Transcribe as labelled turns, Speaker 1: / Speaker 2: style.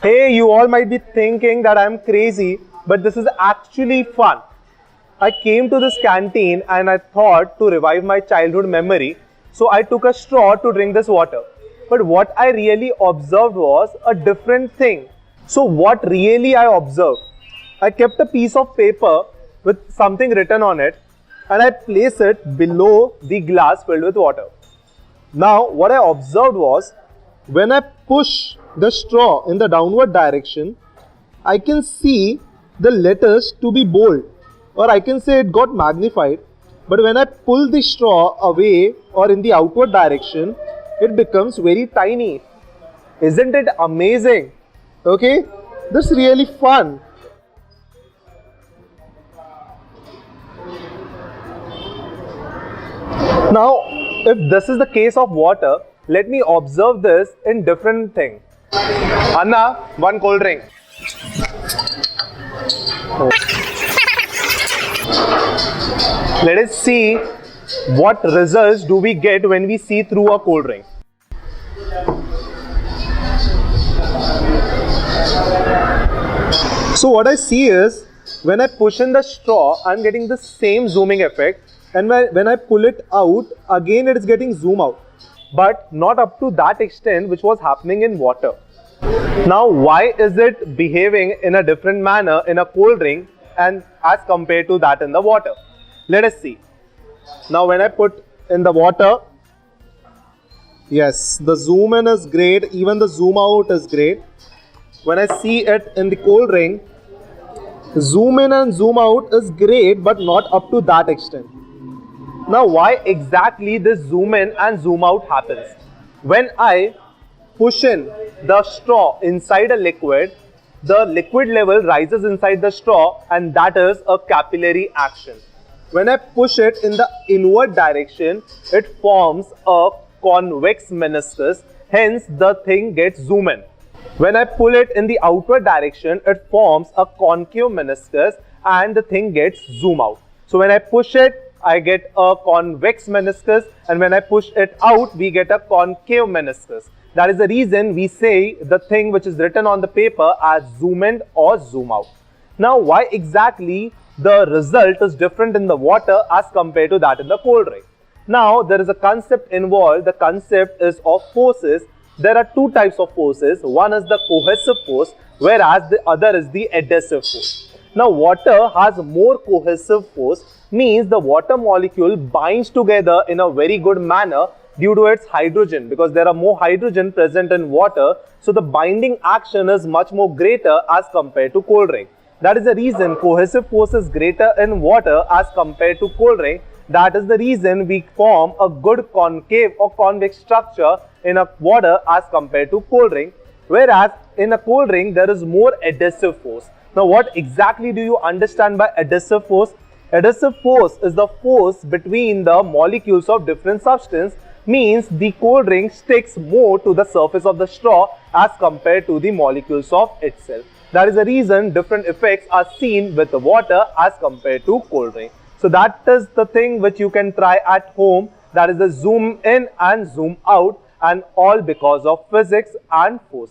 Speaker 1: Hey, you all might be thinking that I'm crazy, but this is actually fun. I came to this canteen and I thought to revive my childhood memory, so I took a straw to drink this water. But what I really observed was a different thing. So what really I observed? I kept a piece of paper with something written on it and I placed it below the glass filled with water. Now what I observed was, when I push the straw in the downward direction, I can see the letters to be bold, or I can say it got magnified. But when I pull the straw away or in the outward direction, it becomes very tiny. Isn't it amazing? Okay, this is really fun. Now, if this is the case of water, let me observe this in different thing. Anna, one cold drink. Let us see what results do we get when we see through a cold drink. So what I see is, when I push in the straw, I'm getting the same zooming effect, and when I pull it out, again it is getting zoom out, but not up to that extent which was happening in water. Now why is it behaving in a different manner in a cold drink and as compared to that in the water? Let us see. Now when I put in the water, yes, the zoom in is great, even the zoom out is great. When I see it in the cold drink, zoom in and zoom out is great, but not up to that extent. Now why exactly this zoom in and zoom out happens? When I push in the straw inside a liquid, the liquid level rises inside the straw, and that is a capillary action. When I push it in the inward direction, it forms a convex meniscus, hence the thing gets zoom in. When I pull it in the outward direction, it forms a concave meniscus and the thing gets zoom out. So when I push it, I get a convex meniscus, and when I push it out, we get a concave meniscus. That is the reason we say the thing which is written on the paper as zoom in or zoom out. Now why exactly the result is different in the water as compared to that in the cold drink? Now there is a concept involved. The concept is of forces. There are two types of forces. One is the cohesive force, whereas the other is the adhesive force. Now water has more cohesive force, means the water molecule binds together in a very good manner due to its hydrogen, because there are more hydrogen present in water, so the binding action is much more greater as compared to cold drink. That is the reason cohesive force is greater in water as compared to cold drink. That is the reason we form a good concave or convex structure in a water as compared to cold drink, whereas in a cold drink there is more adhesive force. Now what exactly do you understand by adhesive force? Adhesive force is the force between the molecules of different substance, means the cold drink sticks more to the surface of the straw as compared to the molecules of itself. That is the reason different effects are seen with the water as compared to cold drink. So that is the thing which you can try at home, that is the zoom in and zoom out, and all because of physics and force.